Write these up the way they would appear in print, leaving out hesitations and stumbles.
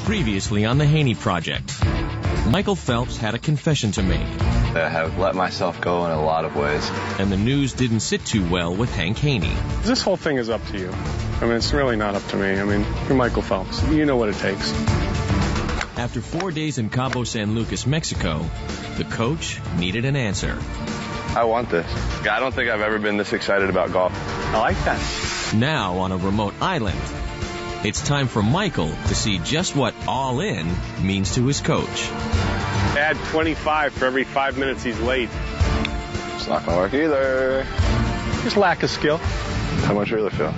Previously on the Haney Project, Michael Phelps had a confession to make. I have let myself go in a lot of ways. And the news didn't sit too well with Hank Haney. This whole thing is up to you. I mean, it's really not up to me. I mean, you're Michael Phelps. You know what it takes. After 4 days in Cabo San Lucas, Mexico, the coach needed an answer. I want this. I don't think I've ever been this excited about golf. I like that. Now on a remote island, it's time for Michael to see just what all in means to his coach. Add 25 for every 5 minutes he's late. It's not going to work either. Just lack of skill. How much you really feel?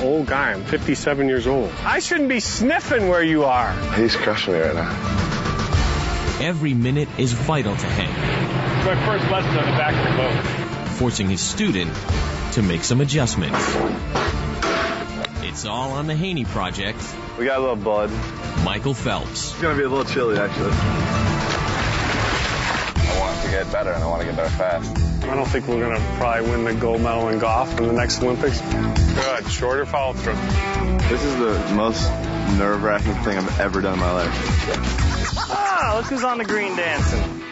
Old guy, I'm 57 years old. I shouldn't be sniffing where you are. He's crushing me right now. Every minute is vital to Hank. It's my first lesson on the back of the boat. Forcing his student to make some adjustments. It's all on the Haney Project. We got a little blood. Michael Phelps. It's going to be a little chilly, actually. I want to get better, and I want to get better fast. I don't think we're going to probably win the gold medal in golf in the next Olympics. Good. Shorter follow through. This is the most nerve-wracking thing I've ever done in my life. Ah, look who's on the green dancing.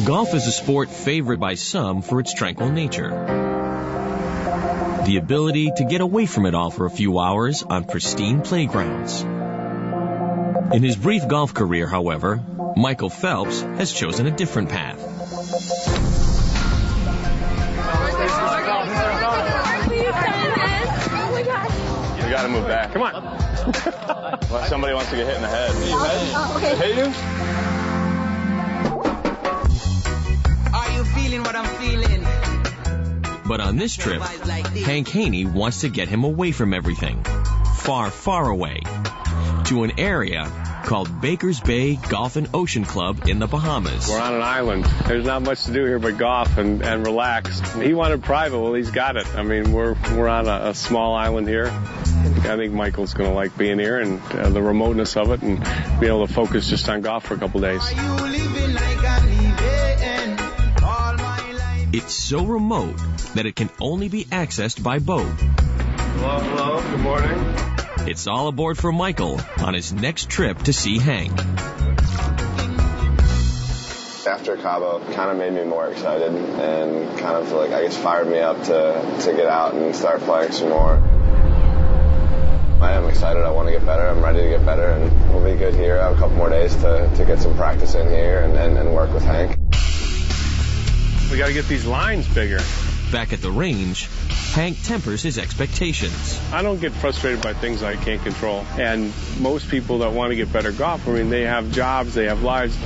Golf is a sport favored by some for its tranquil nature. The ability to get away from it all for a few hours on pristine playgrounds. In his brief golf career, however, Michael Phelps has chosen a different path. We got to move back. Come on. Somebody wants to get hit in the head. Okay. Hit you? Are you feeling what I'm feeling? But on this trip, Hank Haney wants to get him away from everything. Far, far away. To an area called Baker's Bay Golf and Ocean Club in the Bahamas. We're on an island. There's not much to do here but golf and relax. He wanted private. Well, he's got it. I mean, we're on a small island here. I think Michael's going to like being here and the remoteness of it and be able to focus just on golf for a couple days. It's so remote that it can only be accessed by boat. Hello, hello. Good morning. It's all aboard for Michael on his next trip to see Hank. After Cabo, kind of made me more excited and kind of like, I guess, fired me up to get out and start playing some more. I am excited. I want to get better. I'm ready to get better, and we'll be good here. I have a couple more days to get some practice in here and work with Hank. We got to get these lines bigger. Back at the range, Hank tempers his expectations. I don't get frustrated by things I can't control. And most people that want to get better golf, I mean, they have jobs, they have lives.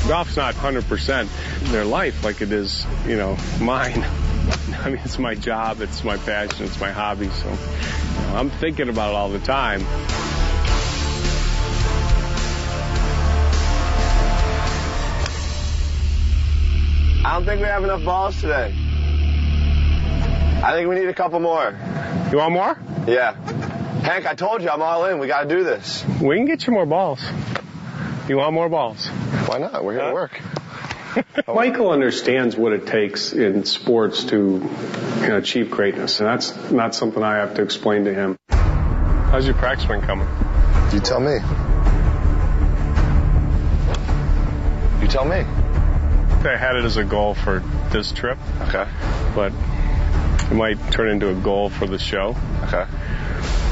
Golf's not 100% in their life like it is, mine. I mean, it's my job, it's my passion, it's my hobby. So I'm thinking about it all the time. I don't think we have enough balls today. I think we need a couple more. You want more? Yeah. Hank, I told you I'm all in. We got to do this. We can get you more balls. You want more balls? Why not? We're here to work. Michael understands what it takes in sports to achieve greatness, and that's not something I have to explain to him. How's your practice swing coming? You tell me. You tell me. I had it as a goal for this trip. Okay. But it might turn into a goal for the show. Okay.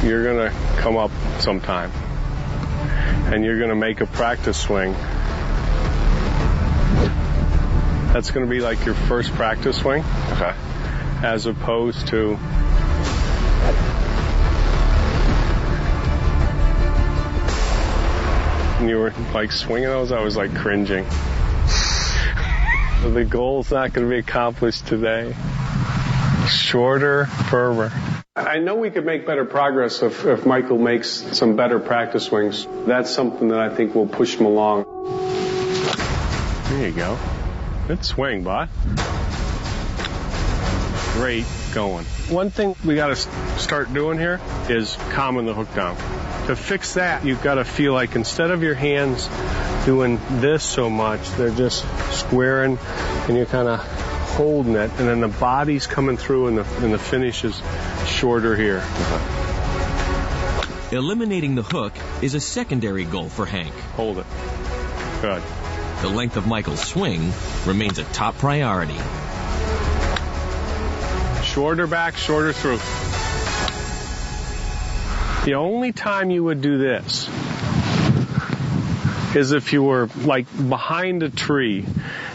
You're going to come up sometime, and you're going to make a practice swing. That's going to be like your first practice swing. Okay. As opposed to when you were like swinging those, I was like cringing. The goal's not going to be accomplished today. Shorter, firmer. I know we could make better progress if Michael makes some better practice swings. That's something that I think will push him along. There you go. Good swing, bud. Great going. One thing we got to start doing here is calming the hook down. To fix that, you've got to feel like instead of your hands doing this so much, they're just squaring, and you're kind of holding it, and then the body's coming through, and the finish is shorter here. Eliminating the hook is a secondary goal for Hank. Hold it. Good. The length of Michael's swing remains a top priority. Shorter back, shorter through. The only time you would do this is if you were like behind a tree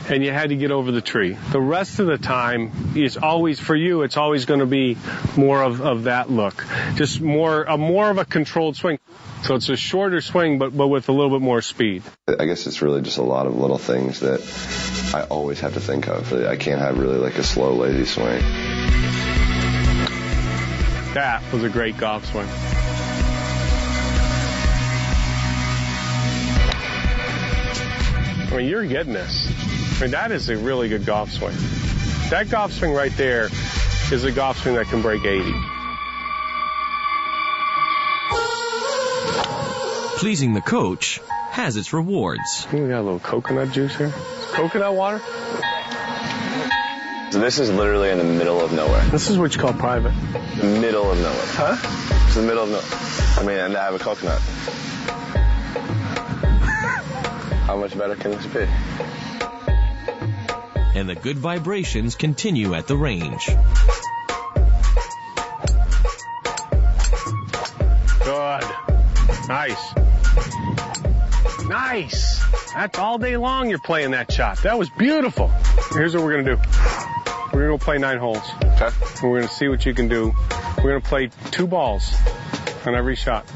and you had to get over the tree. The rest of the time, it's always, for you, it's always going to be more of that look. Just more of a controlled swing. So it's a shorter swing, but with a little bit more speed. I guess it's really just a lot of little things that I always have to think of. I can't have really like a slow, lazy swing. That was a great golf swing. I mean, you're getting this. I mean, that is a really good golf swing. That golf swing right there is a golf swing that can break 80. Pleasing the coach has its rewards. We got a little coconut juice here. Coconut water? So this is literally in the middle of nowhere. This is what you call private. The middle of nowhere. Huh? It's the middle of nowhere. I mean, and I have a coconut. How much better can this be? And the good vibrations continue at the range. Good. Nice. Nice. That's all day long you're playing that shot. That was beautiful. Here's what we're going to do. We're going to go play 9 holes. Okay. And we're going to see what you can do. We're going to play 2 balls on every shot.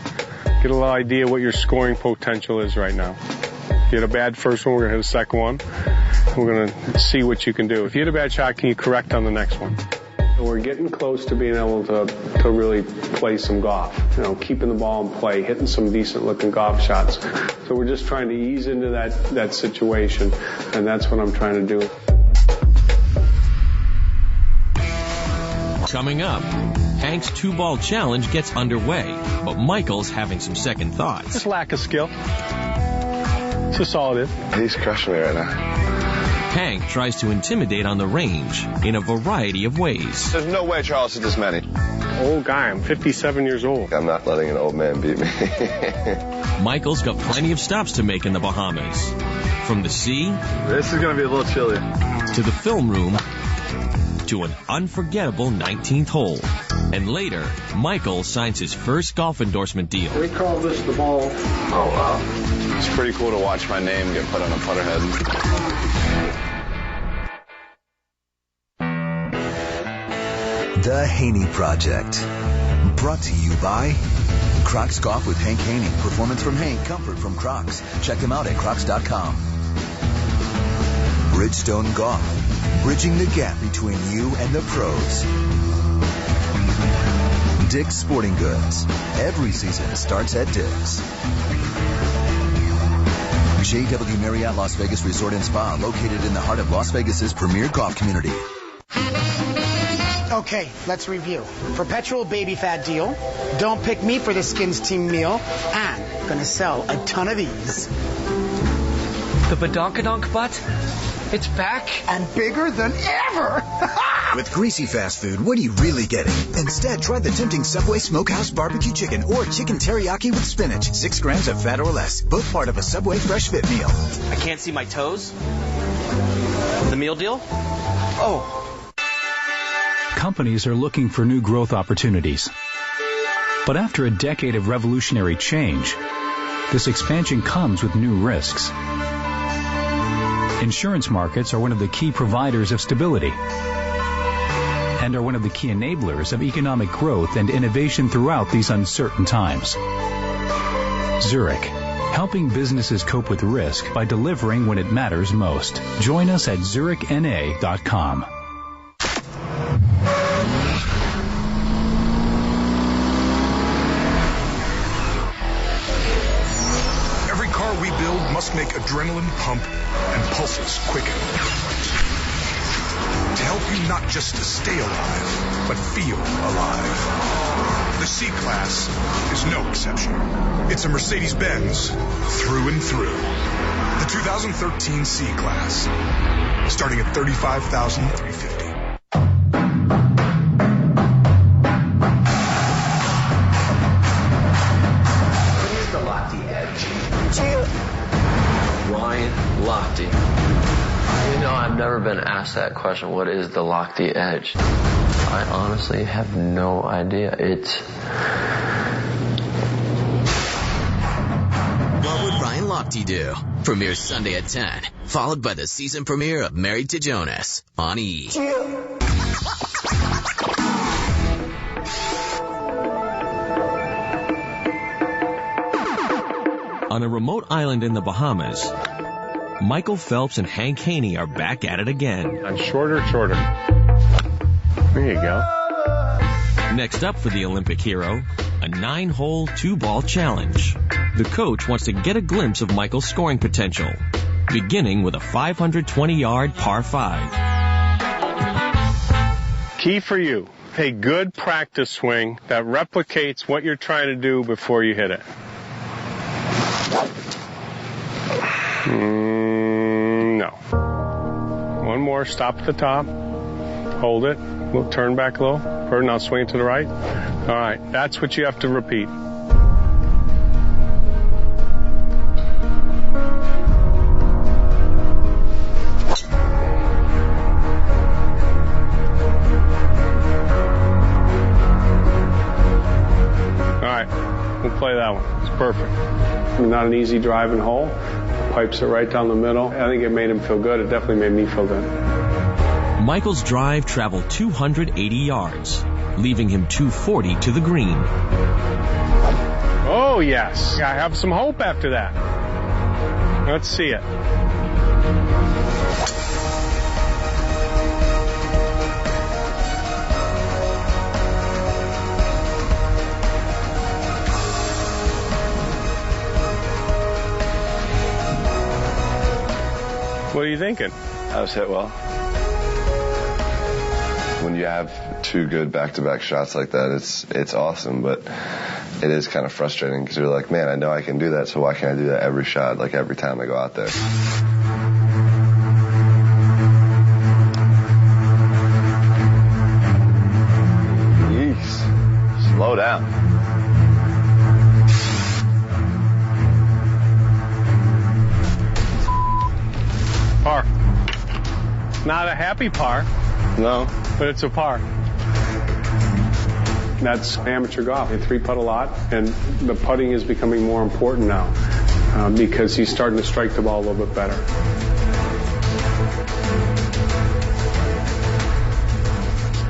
Get a little idea what your scoring potential is right now. If you had a bad first one, we're going to hit a second one. We're going to see what you can do. If you hit a bad shot, can you correct on the next one? We're getting close to being able to really play some golf. You know, keeping the ball in play, hitting some decent-looking golf shots. So we're just trying to ease into that situation, and that's what I'm trying to do. Coming up, Hank's 2-ball challenge gets underway, but Michael's having some second thoughts. Just lack of skill. That's just all it is. He's crushing me right now. Hank tries to intimidate on the range in a variety of ways. There's no way Charles hit this many. Old guy, I'm 57 years old. I'm not letting an old man beat me. Michael's got plenty of stops to make in the Bahamas. From the sea... This is going to be a little chilly. ...to the film room... to an unforgettable 19th hole. And later, Michael signs his first golf endorsement deal. We call this the ball. Oh, wow. It's pretty cool to watch my name get put on a putter head. The Haney Project. Brought to you by Crocs Golf with Hank Haney. Performance from Hank, comfort from Crocs. Check them out at crocs.com. Bridgestone Golf. Bridging the gap between you and the pros. Dick's Sporting Goods. Every season starts at Dick's. JW Marriott Las Vegas Resort and Spa, located in the heart of Las Vegas's premier golf community. Okay, let's review. Perpetual baby fat deal. Don't pick me for the Skins team meal. And gonna sell a ton of these. The badonkadonk butt? It's back. And bigger than ever. With greasy fast food, what are you really getting? Instead, try the tempting Subway Smokehouse Barbecue Chicken or Chicken Teriyaki with Spinach. 6 grams of fat or less. Both part of a Subway Fresh Fit meal. I can't see my toes. The meal deal? Oh. Companies are looking for new growth opportunities. But after a decade of revolutionary change, this expansion comes with new risks. Insurance markets are one of the key providers of stability and are one of the key enablers of economic growth and innovation throughout these uncertain times. Zurich, helping businesses cope with risk by delivering when it matters most. Join us at zurichna.com. Every car we build must make adrenaline pump and pulses quicken. To help you not just to stay alive, but feel alive. The C-Class is no exception. It's a Mercedes-Benz through and through. The 2013 C-Class. starting at $35,350. Ryan Lochte. You know, I've never been asked that question, what is the Lochte edge? I honestly have no idea. What would Ryan Lochte do? Premieres Sunday at 10, followed by the season premiere of Married to Jonas on E! On a remote island in the Bahamas, Michael Phelps and Hank Haney are back at it again. I'm shorter. There you go. Next up for the Olympic hero, a 9-hole, 2-ball challenge. The coach wants to get a glimpse of Michael's scoring potential, beginning with a 520-yard par 5. Key for you, a good practice swing that replicates what you're trying to do before you hit it. No. One more. Stop at the top. Hold it. We'll turn back a little. Or now swing it to the right. All right. That's what you have to repeat. All right. We'll play that one. It's perfect. Not an easy driving hole. Pipes it right down the middle. I think it made him feel good. It definitely made me feel good. Michael's drive traveled 280 yards, leaving him 240 to the green. Oh, yes. I have some hope after that. Let's see it. What are you thinking? I was hit well. When you have two good back-to-back shots like that, it's awesome, but it is kind of frustrating because you're like, man, I know I can do that, so why can't I do that every shot, like every time I go out there? Yeesh. Slow down. Par. Not a happy par. No. But it's a par. That's amateur golf. They 3-putt a lot, and the putting is becoming more important now because he's starting to strike the ball a little bit better.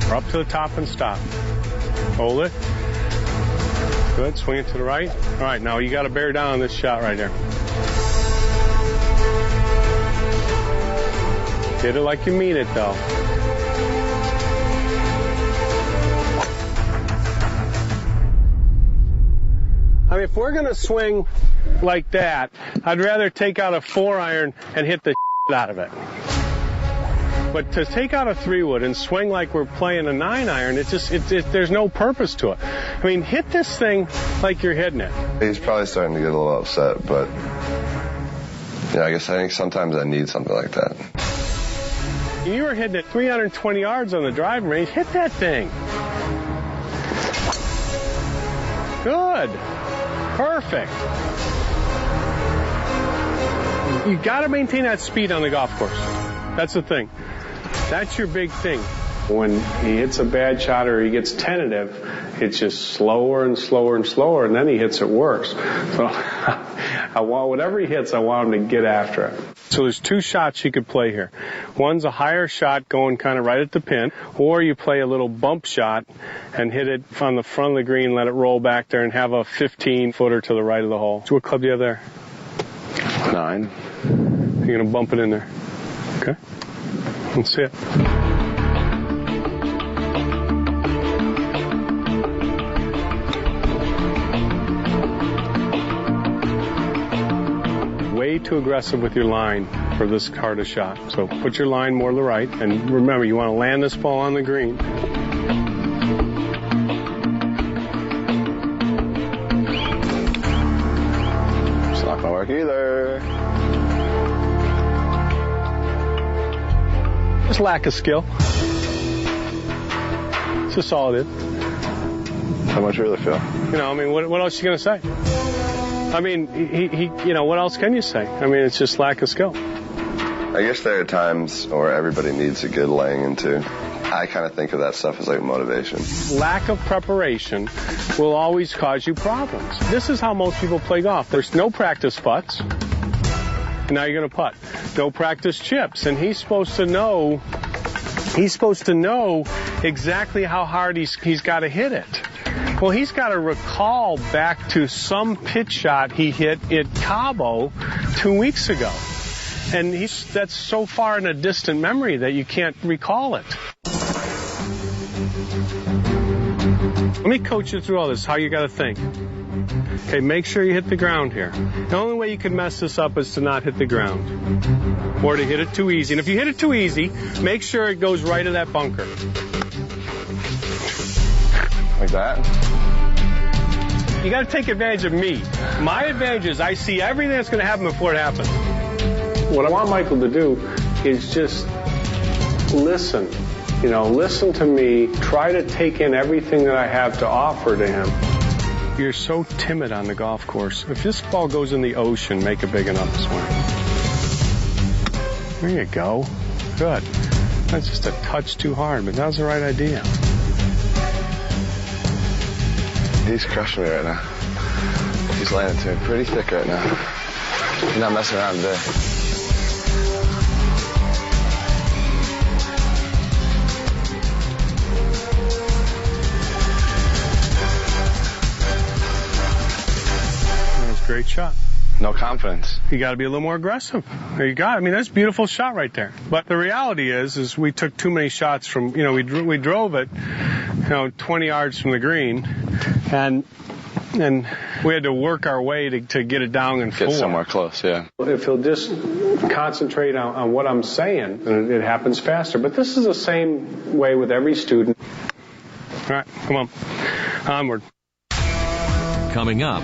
We're up to the top and stop. Hold it. Good. Swing it to the right. All right, now you got to bear down on this shot right there. Hit it like you mean it, though. I mean, if we're going to swing like that, I'd rather take out a 4-iron and hit the out of it. But to take out a 3-wood and swing like we're playing a 9-iron, there's no purpose to it. I mean, hit this thing like you're hitting it. He's probably starting to get a little upset, but yeah, I think sometimes I need something like that. You were hitting it 320 yards on the driving range. Hit that thing. Good. Perfect. You got to maintain that speed on the golf course. That's the thing. That's your big thing. When he hits a bad shot or he gets tentative, it's just slower and slower and slower, and then he hits it worse. So I want whatever he hits, I want him to get after it. So there's 2 shots you could play here. One's a higher shot going kind of right at the pin, or you play a little bump shot and hit it on the front of the green, let it roll back there, and have a 15-footer to the right of the hole. So what club do you have there? 9. You're going to bump it in there. Okay. Let's see it. Way too aggressive with your line for this hard a shot. So put your line more to the right, and remember, you want to land this ball on the green. It's not going to work either. Just lack of skill. It's just all it is. How much you really feel? You know, I mean, what else are you going to say? I mean, he, you know, what else can you say? I mean, it's just lack of skill. I guess there are times where everybody needs a good laying into. I kind of think of that stuff as like motivation. Lack of preparation will always cause you problems. This is how most people play golf. There's no practice putts. Now you're going to putt. No practice chips. And he's supposed to know exactly how hard he's got to hit it. Well, he's got to recall back to some pitch shot he hit at Cabo 2 weeks ago. And that's so far in a distant memory that you can't recall it. Let me coach you through all this, how you got to think. Okay, make sure you hit the ground here. The only way you can mess this up is to not hit the ground. Or to hit it too easy. And if you hit it too easy, make sure it goes right to that bunker. Like that? You got to take advantage of me. My advantage is I see everything that's going to happen before it happens. What I want Michael to do is just listen. You know, listen to me. Try to take in everything that I have to offer to him. You're so timid on the golf course. If this ball goes in the ocean, make a big enough swing. There you go. Good. That's just a touch too hard, but that was the right idea. He's crushing me right now. He's laying it to me pretty thick right now. He's not messing around today. Great shot. No confidence. You got to be a little more aggressive. There you go. I mean, that's a beautiful shot right there. But the reality is we took too many shots from, you know, we drove it, 20 yards from the green, and we had to work our way to get it down and get somewhere close. Yeah. If he'll just concentrate on what I'm saying, then it happens faster. But this is the same way with every student. All right, come on, onward. Coming up,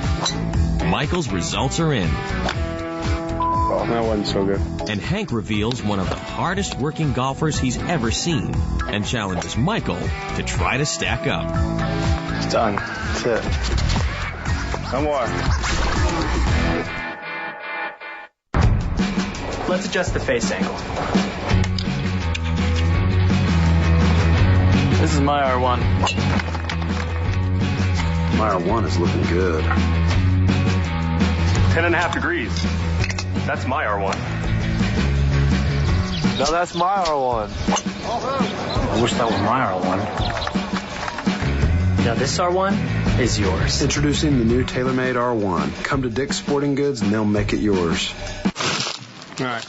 Michael's results are in. Oh, that wasn't so good. And Hank reveals one of the hardest working golfers he's ever seen and challenges Michael to try to stack up. It's done. That's it. No more. Let's adjust the face angle. This is my R1. My R1 is looking good. 10.5 degrees. That's my R1. No, that's my R1. I wish that was my R1. Now this R1 is yours. Introducing the new TaylorMade R1. Come to Dick's Sporting Goods and they'll make it yours. All right.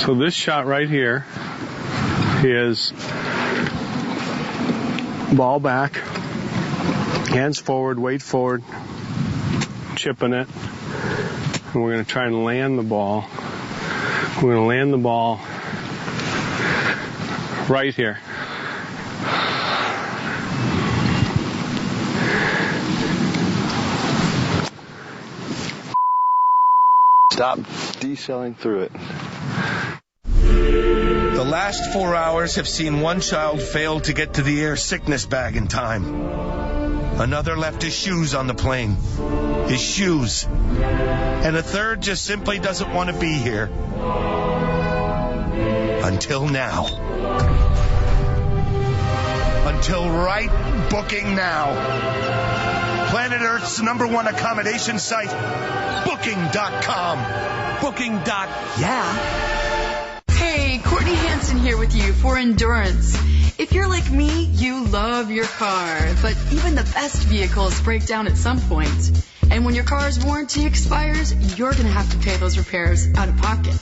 So this shot right here is ball back, hands forward, weight forward, chipping it, and we're going to try and land the ball. We're going to land the ball right here. Stop decelling through it. The last 4 hours have seen one child fail to get to the air sickness bag in time. Another left his shoes on the plane. His shoes. And a third just simply doesn't want to be here. Until now. Until right booking now. Planet Earth's #1 accommodation site, Booking.com. Yeah. Hey, Courtney Hansen here with you for Endurance. If you're like me, you love your car, but even the best vehicles break down at some point. And when your car's warranty expires, you're going to have to pay those repairs out of pocket.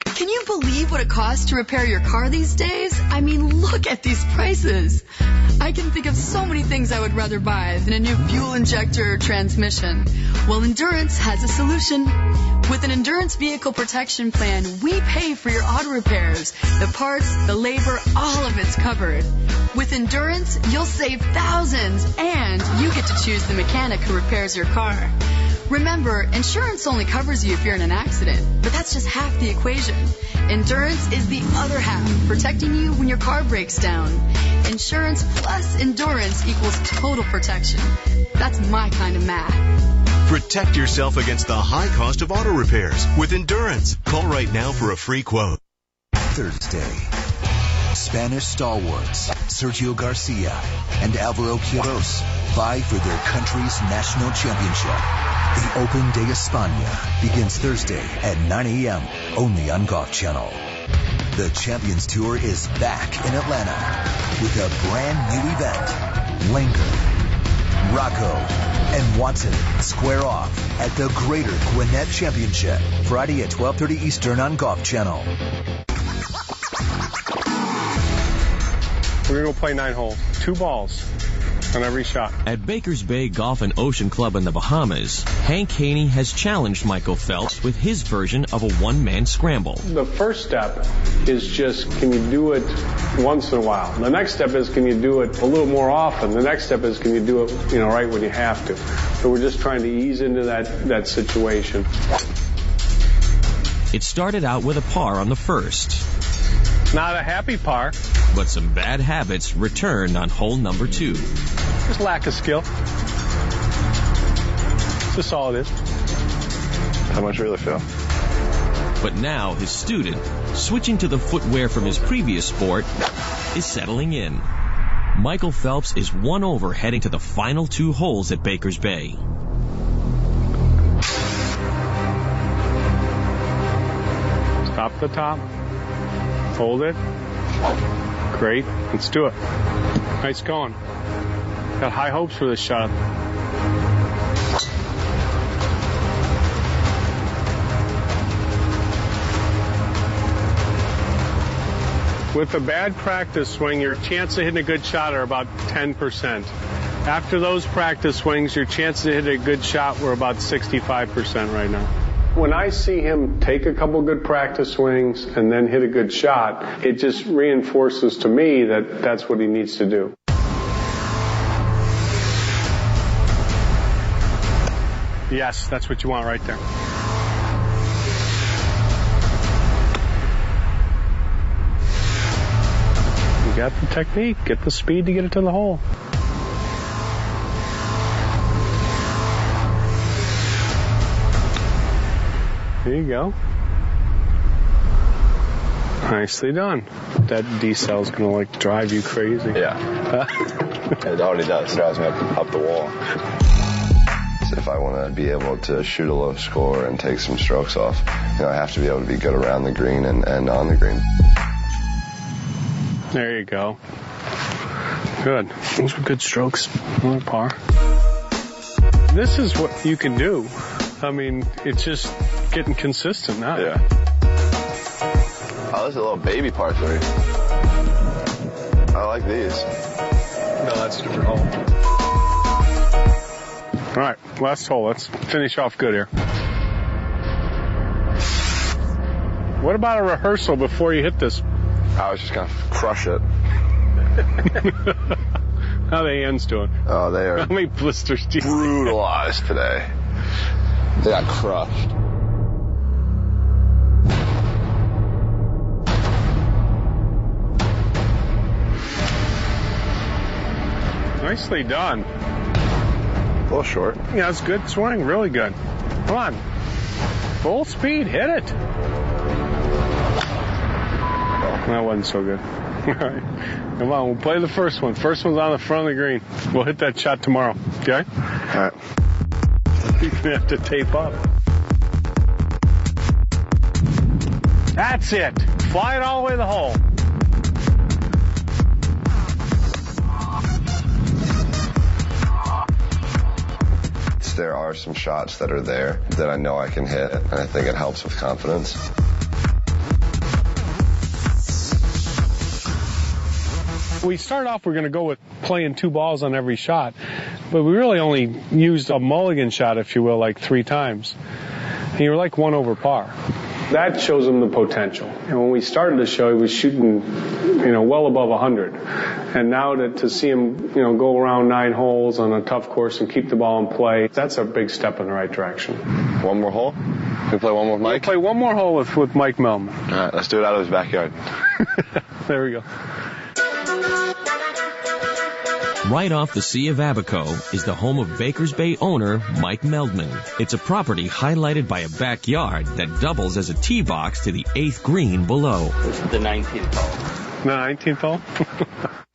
Can you believe what it costs to repair your car these days? I mean, look at these prices. I can think of so many things I would rather buy than a new fuel injector or transmission. Well, Endurance has a solution. With an Endurance Vehicle Protection Plan, we pay for your auto repairs. The parts, the labor, all of it's covered. With Endurance, you'll save thousands, and you get to choose the mechanic who repairs your car. Remember, insurance only covers you if you're in an accident, but that's just half the equation. Endurance is the other half, protecting you when your car breaks down. Insurance plus endurance equals total protection. That's my kind of math. Protect yourself against the high cost of auto repairs with Endurance. Call right now for a free quote. Thursday. Spanish stalwarts Sergio Garcia and Alvaro Quiroz vie for their country's national championship. The Open de España begins Thursday at 9 a.m. only on Golf Channel. The Champions Tour is back in Atlanta with a brand new event. Langer, Rocco, and Watson square off at the Greater Gwinnett Championship Friday at 12:30 Eastern on Golf Channel. We're going to go play 9 holes. 2 balls on every shot. At Baker's Bay Golf and Ocean Club in the Bahamas, Hank Haney has challenged Michael Phelps with his version of a one-man scramble. The first step is just, can you do it once in a while? The next step is, can you do it a little more often? The next step is, can you do it, right when you have to? So we're just trying to ease into that situation. It started out with a par on the first. Not a happy par. But some bad habits returned on hole number 2. Just lack of skill. That's all it is. How much really feel? But now his student, switching to the footwear from his previous sport, is settling in. Michael Phelps is 1 over heading to the final 2 holes at Baker's Bay. Stop the top. Hold it. Great. Let's do it. Nice going. Got high hopes for this shot. With a bad practice swing, your chance of hitting a good shot are about 10%. After those practice swings, your chances of hitting a good shot were about 65% right now. When I see him take a couple good practice swings and then hit a good shot, it just reinforces to me that that's what he needs to do. Yes, that's what you want right there. You got the technique, get the speed to get it to the hole. There you go. Nicely done. That decel is going to drive you crazy. Yeah. It already does. It drives me up the wall. So if I want to be able to shoot a low score and take some strokes off, I have to be able to be good around the green and on the green. There you go. Good. Those were good strokes. Another par. This is what you can do. I mean, it's just getting consistent now. Yeah. Oh, this is a little baby par 3. I like these. No, that's a different hole. All right, last hole. Let's finish off good here. What about a rehearsal before you hit this? I was just going to crush it. How are the hands doing? Oh, they are. How many blisters do you brutalized today? They got crushed. Nicely done. A little short. Yeah, it's good swing. Really good. Come on. Full speed. Hit it. That wasn't so good. All right. Come on. We'll play the first one. First one's on the front of the green. We'll hit that shot tomorrow. Okay? All right. You're going to have to tape up. That's it. Fly it all the way to the hole. There are some shots that are there that I know I can hit, and I think it helps with confidence. We started off, we're going to go with playing 2 balls on every shot, but we really only used a mulligan shot, if you will, 3 times. And you were 1 over par. That shows him the potential. And when we started the show, he was shooting, well above 100. And now to see him, go around 9 holes on a tough course and keep the ball in play, that's a big step in the right direction. One more hole? We play one more with Mike? We'll play one more hole with Mike Melman. All right, let's do it out of his backyard. There we go. Right off the Sea of Abaco is the home of Baker's Bay owner Mike Meldman. It's a property highlighted by a backyard that doubles as a tee box to the 8th green below. This is the 19th hole. The 19th hole?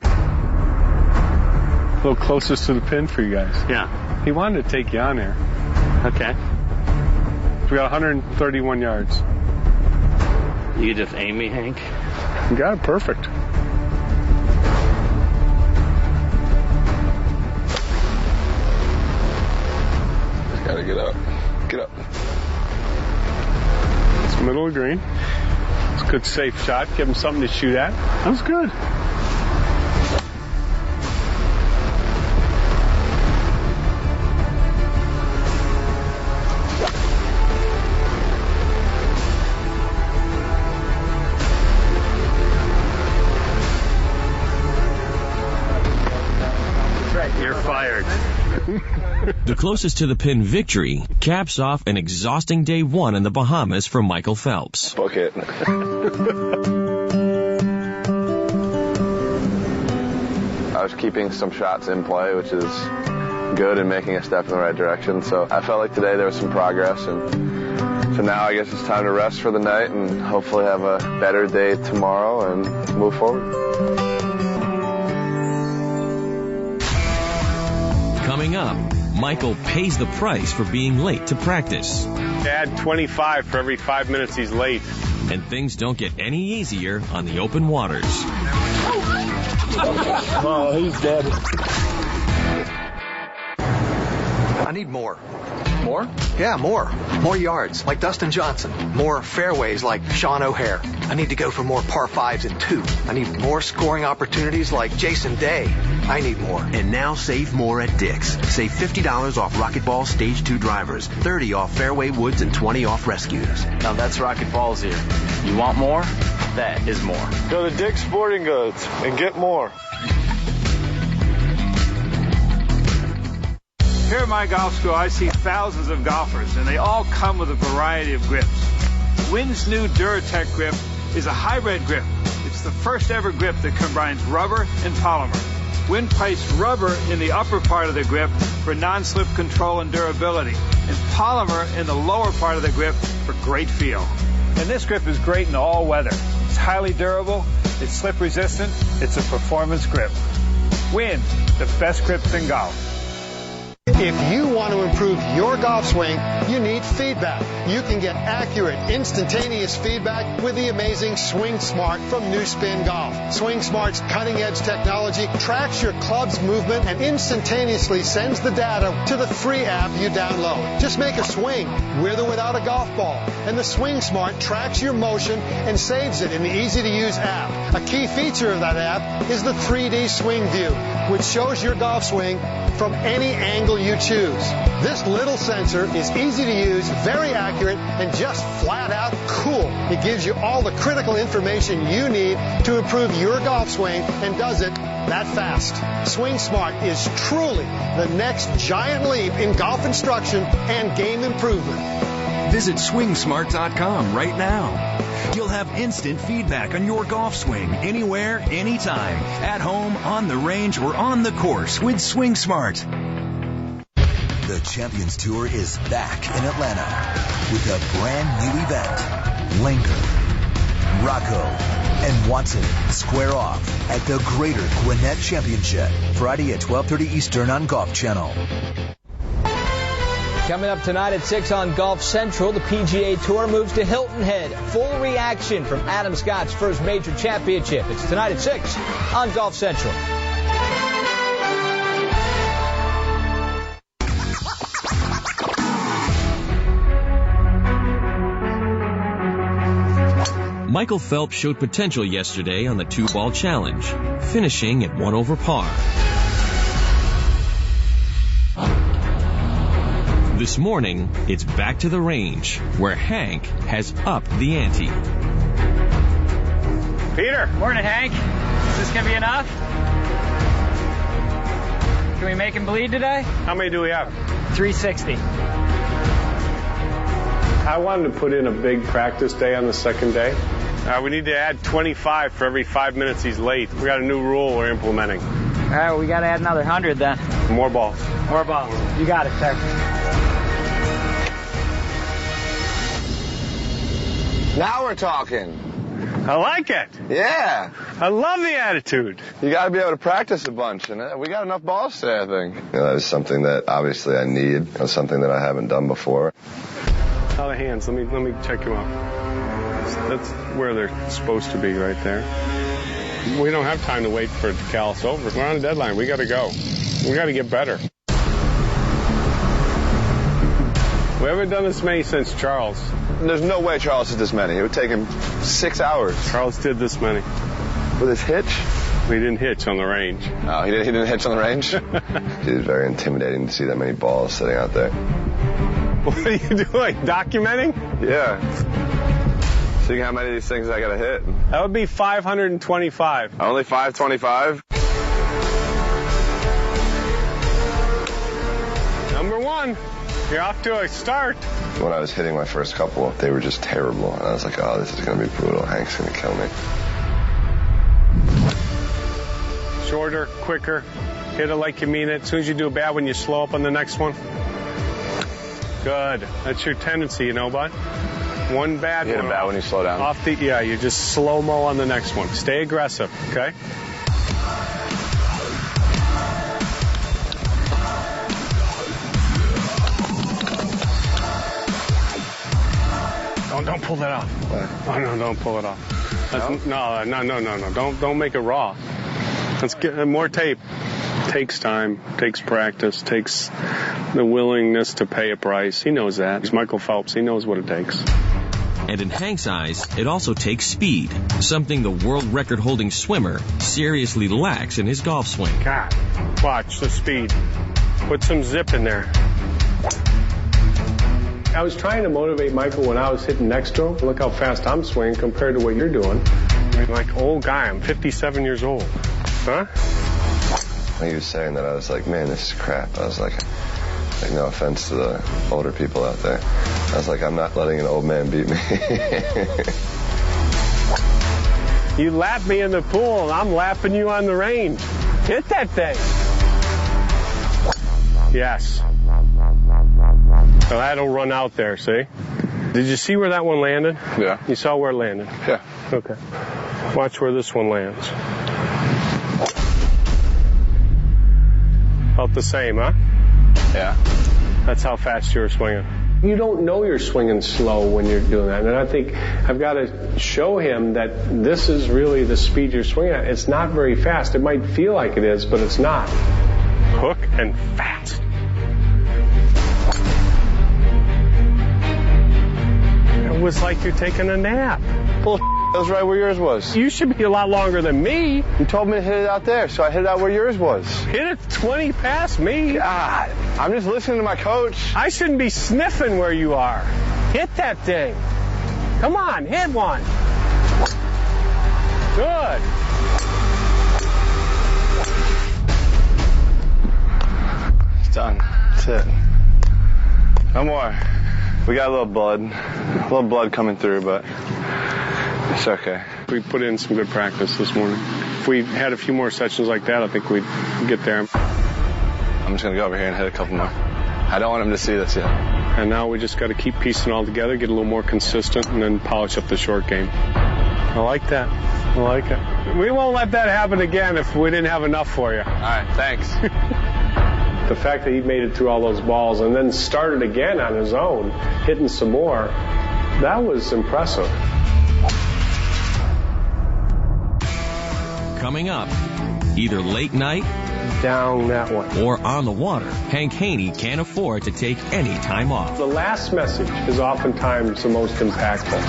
A little closest to the pin for you guys. Yeah. He wanted to take you on here. Okay. We got 131 yards. You just aim me, Hank? You got it perfect. Gotta get up. Get up. It's middle of the green. It's a good safe shot. Give him something to shoot at. That was good. You're fired. The closest to the pin victory caps off an exhausting day 1 in the Bahamas for Michael Phelps. Book it. I was keeping some shots in play, which is good and making a step in the right direction. So I felt like today there was some progress. And so now I guess it's time to rest for the night and hopefully have a better day tomorrow and move forward. Coming up, Michael pays the price for being late to practice. Add 25 for every 5 minutes he's late. And things don't get any easier on the open waters. Oh, he's dead. I need more. More? Yeah, more. More yards, like Dustin Johnson. More fairways, like Sean O'Hare. I need to go for more par 5s and 2. I need more scoring opportunities like Jason Day. I need more. And now save more at Dick's. Save $50 off Rocketball Stage 2 drivers, $30 off fairway woods, and $20 off rescues. Now that's Rocketballs here. You want more? That is more. Go to Dick's Sporting Goods and get more. Here at my golf school, I see thousands of golfers, and they all come with a variety of grips. Wynn's new Duratec grip is a hybrid grip. It's the first ever grip that combines rubber and polymer. Wynn placed rubber in the upper part of the grip for non-slip control and durability, and polymer in the lower part of the grip for great feel. And this grip is great in all weather. It's highly durable, it's slip resistant, it's a performance grip. Wynn, the best grips in golf. If you want to improve your golf swing, you need feedback. You can get accurate, instantaneous feedback with the amazing Swing Smart from New Spin Golf. Swing Smart's cutting-edge technology tracks your club's movement and instantaneously sends the data to the free app you download. Just make a swing, with or without a golf ball, and the Swing Smart tracks your motion and saves it in the easy-to-use app. A key feature of that app is the 3D Swing View, which shows your golf swing from any angle you choose. This little sensor is easy to use, very accurate, and just flat out cool. It gives you all the critical information you need to improve your golf swing and does it that fast. Swing Smart is truly the next giant leap in golf instruction and game improvement. Visit SwingSmart.com right now. You'll have instant feedback on your golf swing anywhere, anytime, at home, on the range, or on the course with Swing Smart. The Champions Tour is back in Atlanta with a brand new event. Langer, Rocco, and Watson square off at the Greater Gwinnett Championship, Friday at 12:30 Eastern on Golf Channel. Coming up tonight at 6 on Golf Central, the PGA Tour moves to Hilton Head. Full reaction from Adam Scott's first major championship. It's tonight at 6 on Golf Central. Michael Phelps showed potential yesterday on the 2-ball challenge, finishing at 1 over par. This morning, it's back to the range, where Hank has upped the ante. Peter. Morning, Hank. Is this going to be enough? Can we make him bleed today? How many do we have? 360. I wanted to put in a big practice day on the second day. We need to add 25 for every 5 minutes he's late. We got a new rule we're implementing. All right, well, we got to add another 100 then. More balls. More balls. You got it, sir. Now we're talking. I like it. Yeah. I love the attitude. You got to be able to practice a bunch, and we got enough balls today, I think. That is something that obviously I need. It's something that I haven't done before. How the hands? Let me check them out. That's where they're supposed to be, right there. We don't have time to wait for it to callus over. We're on a deadline. We got to go. We got to get better. We haven't done this many since Charles. There's no way Charles did this many. It would take him 6 hours. Charles did this many. With his hitch? He didn't hitch on the range. Oh, he didn't hitch on the range? It was very intimidating to see that many balls sitting out there. What are you doing? Documenting? Yeah. Seeing how many of these things I got to hit. That would be 525. Only 525? Number one. You're off to a start. When I was hitting my first couple, they were just terrible. And I was like, oh, this is going to be brutal. Hank's going to kill me. Shorter, quicker. Hit it like you mean it. As soon as you do a bad one, you slow up on the next one. Good. That's your tendency, you know, bud. One bad one. Hit a bad one, you slow down. You just slow-mo on the next one. Stay aggressive, okay? Don't pull that off. What? Oh, no, don't pull it off. No. Don't make it raw. Let's get more tape. Takes time, takes practice, takes the willingness to pay a price. He knows that. He's Michael Phelps. He knows what it takes. And in Hank's eyes, it also takes speed, something the world record-holding swimmer seriously lacks in his golf swing. God, watch the speed. Put some zip in there. I was trying to motivate Michael when I was hitting next to him. Look how fast I'm swinging compared to what you're doing. I'm like, old guy, I'm 57 years old. Huh? When he was saying that, I was like, man, this is crap. I was like, no offense to the older people out there. I was like, I'm not letting an old man beat me. You lap me in the pool, and I'm lapping you on the range. Hit that thing. Yes. So that'll run out there, see? Did you see where that one landed? Yeah. You saw where it landed? Yeah. Okay. Watch where this one lands. Felt the same, huh? Yeah. That's how fast you were swinging. You don't know you're swinging slow when you're doing that. And I think I've got to show him that this is really the speed you're swinging at. It's not very fast. It might feel like it is, but it's not. Hook and fast. It was like you're taking a nap. Bull. That was right where yours was. You should be a lot longer than me. You told me to hit it out there, so I hit it out where yours was. Hit it 20 past me. God, I'm just listening to my coach. I shouldn't be sniffing where you are. Hit that thing. Come on, hit one. Good. It's done. That's it. No more. We got a little blood coming through, but it's okay. We put in some good practice this morning. If we had a few more sessions like that, I think we'd get there. I'm just going to go over here and hit a couple more. I don't want him to see this yet. And now we just got to keep piecing it all together, get a little more consistent, and then polish up the short game. I like that. I like it. We won't let that happen again if we didn't have enough for you. All right, thanks. The fact that he made it through all those balls and then started again on his own, hitting some more, that was impressive. Coming up, either late night, down that one, or on the water, Hank Haney can't afford to take any time off. The last message is oftentimes the most impactful.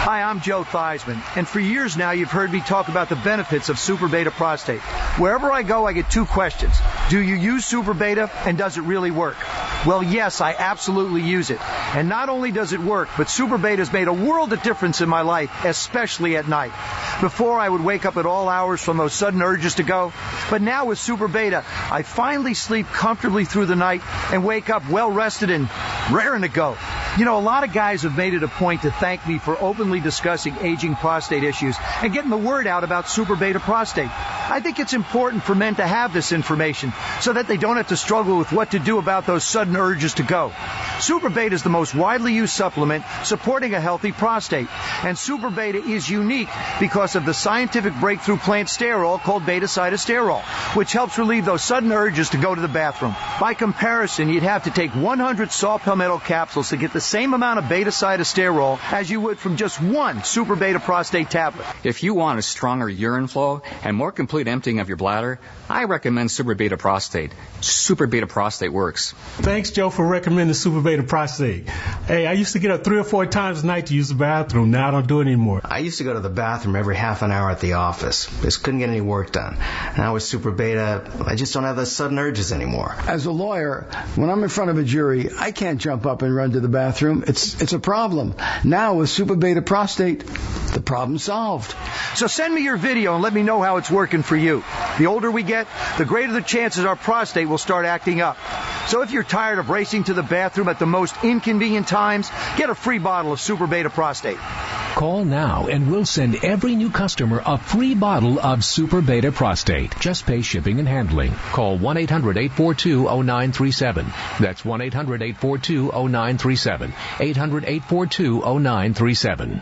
Hi, I'm Joe Theismann, and for years now you've heard me talk about the benefits of Super Beta Prostate. Wherever I go, I get two questions. Do you use Super Beta, and does it really work? Well, yes, I absolutely use it. And not only does it work, but Super Beta has made a world of difference in my life, especially at night. Before, I would wake up at all hours from those sudden urges to go, but now with Super Beta, I finally sleep comfortably through the night and wake up well rested and raring to go. You know, a lot of guys have made it a point to thank me for openly discussing aging prostate issues and getting the word out about Super Beta Prostate. I think it's important for men to have this information so that they don't have to struggle with what to do about those sudden urges to go. Super Beta is the most widely used supplement supporting a healthy prostate. And Super Beta is unique because of the scientific breakthrough plant sterol called beta-cytosterol, which helps relieve those sudden urges to go to the bathroom. By comparison, you'd have to take 100 saw palmetto capsules to get the same amount of beta-cytosterol as you would from just one Super Beta Prostate tablet. If you want a stronger urine flow and more complete emptying of your bladder, I recommend Super Beta Prostate. Super Beta Prostate works. Thanks, Joe, for recommending Super Beta Prostate. Hey, I used to get up 3 or 4 times a night to use the bathroom. Now I don't do it anymore. I used to go to the bathroom every half an hour at the office. Just couldn't get any work done. Now with Super Beta, I just don't have those sudden urges anymore. As a lawyer, when I'm in front of a jury, I can't jump up and run to the bathroom. It's a problem. Now with Super Beta Prostate, the problem's solved. So send me your video and let me know how it's working for you. The older we get, the greater the chances our prostate will start acting up. So if you're tired of racing to the bathroom at the most inconvenient times, get a free bottle of Super Beta Prostate. Call now and we'll send every new customer a free bottle of Super Beta Prostate. Just pay shipping and handling. Call 1-800-842-0937. That's 1-800-842-0937. 800-842-0937.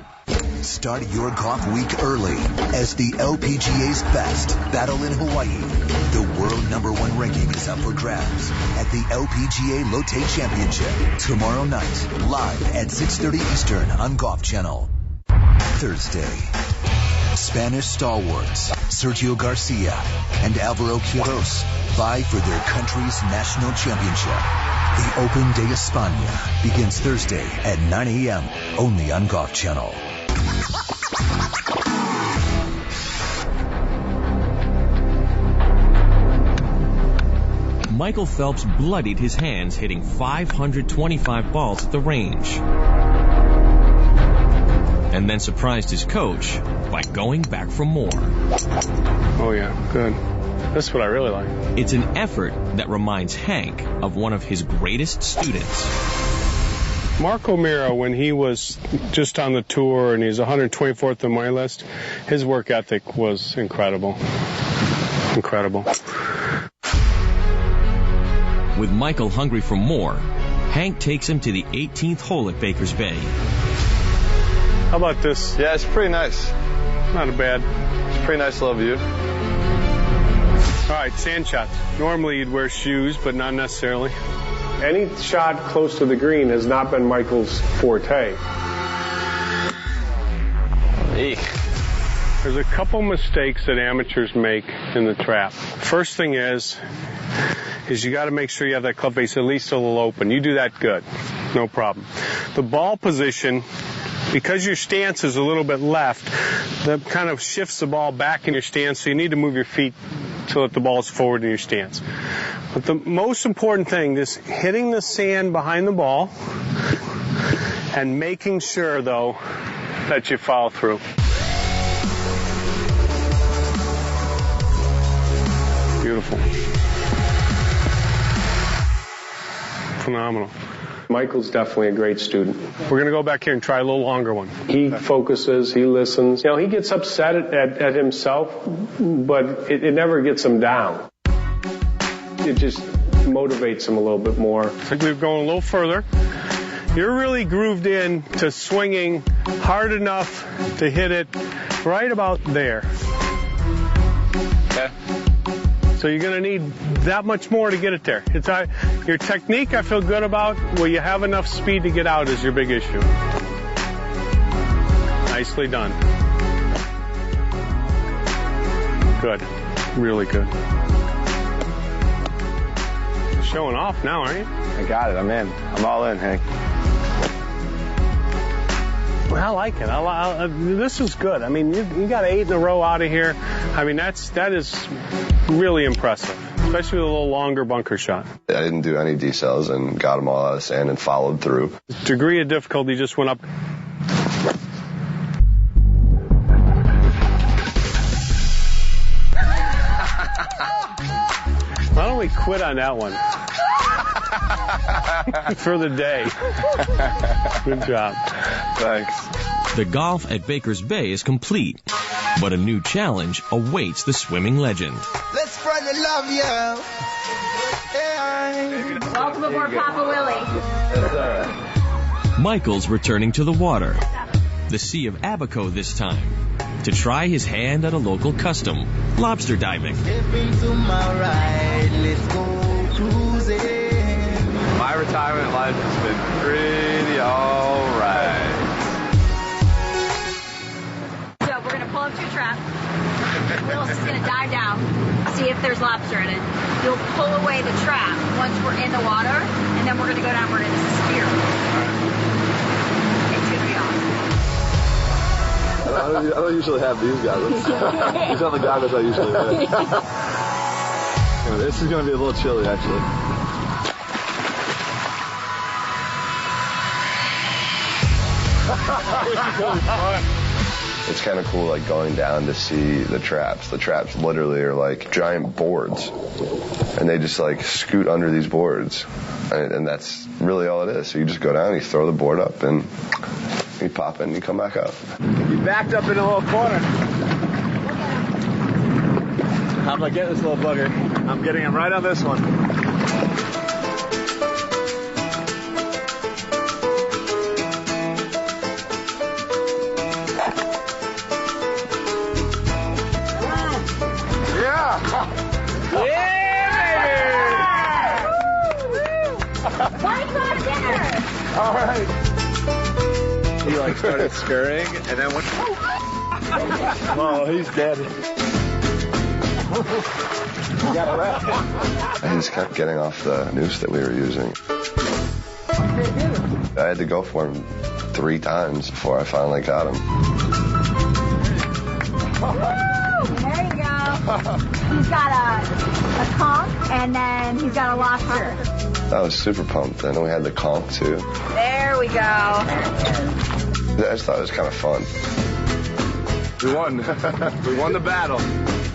Start your golf week early as the LPGA's best battle in Hawaii. The world #1 ranking is up for grabs at the LPGA Lotte Championship tomorrow night, live at 6:30 Eastern on Golf Channel. Thursday, Spanish stalwarts Sergio Garcia and Alvaro Quiros vie for their country's national championship. The Open de España begins Thursday at 9 a.m. only on Golf Channel. Michael Phelps bloodied his hands hitting 525 balls at the range. And then surprised his coach by going back for more. Oh yeah, good. That's what I really like. It's an effort that reminds Hank of one of his greatest students. Mark O'Meara, when he was just on the tour and he's 124th on my list, his work ethic was incredible. Incredible. With Michael hungry for more, Hank takes him to the 18th hole at Baker's Bay. How about this? Yeah, it's pretty nice. Not bad. It's a pretty nice little view. All right, sand shots. Normally you'd wear shoes, but not necessarily. Any shot close to the green has not been Michael's forte. Eek. There's a couple mistakes that amateurs make in the trap. First thing is you got to make sure you have that club face at least a little open. You do that good. No problem. The ball position, because your stance is a little bit left, that kind of shifts the ball back in your stance, so you need to move your feet so that the ball is forward in your stance. But the most important thing is hitting the sand behind the ball and making sure, though, that you follow through. Beautiful. Phenomenal. Michael's definitely a great student. We're going to go back here and try a little longer one. He focuses, he listens. You know, he gets upset at himself, but it never gets him down. It just motivates him a little bit more. I think we're going a little further. You're really grooved in to swinging hard enough to hit it right about there. Okay. So you're going to need that much more to get it there. It's your technique I feel good about. Will you have enough speed to get out is your big issue. Nicely done. Good. Really good. Showing off now, aren't you? I got it. I'm in. I'm all in, Hank. I like it. This is good. I mean, you got 8 in a row out of here. I mean, that is really impressive, especially with a little longer bunker shot. I didn't do any decels and got them all out of sand and followed through. Degree of difficulty just went up. Why don't we quit on that one? For the day. Good job. Thanks. The golf at Baker's Bay is complete, but a new challenge awaits the swimming legend. Let's spread the love, yo. Hey. Welcome aboard, Papa Willie. Michael's returning to the water, the Sea of Abaco this time, to try his hand at a local custom, lobster diving. My retirement life has been pretty alright. So we're going to pull up to a trap. Willis is going to dive down, see if there's lobster in it. You'll pull away the trap once we're in the water, and then we're going to go down, we're going to spear. It's going to be awesome. I don't usually have these goggles. These are the goggles I usually wear. This is going to be a little chilly, actually. It's kind of cool, like, going down to see the traps. The traps literally are like giant boards, and they just, like, scoot under these boards, and that's really all it is. So you just go down, you throw the board up, and you pop in and you come back up. You backed up in a little corner. How do I get this little bugger? I'm getting him right on this one. All right. He like started scurrying and then went. Oh, he's dead. I just kept getting off the noose that we were using. I had to go for him 3 times before I finally got him. There you go. He's got a conch, and then he's got a lobster. I was super pumped. And then we had the conch, too. There we go. I just thought it was kind of fun. We won. We won the battle.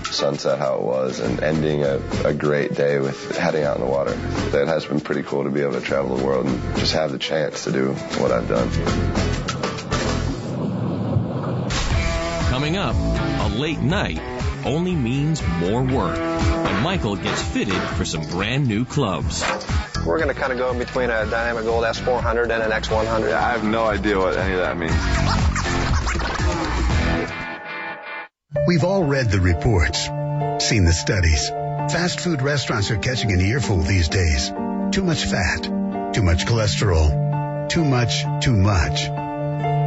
Sunset how it was, and ending a great day with heading out in the water. It has been pretty cool to be able to travel the world and just have the chance to do what I've done. Coming up, a late night only means more work, and Michael gets fitted for some brand new clubs. We're going to kind of go in between a Dynamic Gold S400 and an X100. Yeah, I have no idea what any of that means. We've all read the reports, seen the studies. Fast food restaurants are catching an earful these days. Too much fat, too much cholesterol, too much.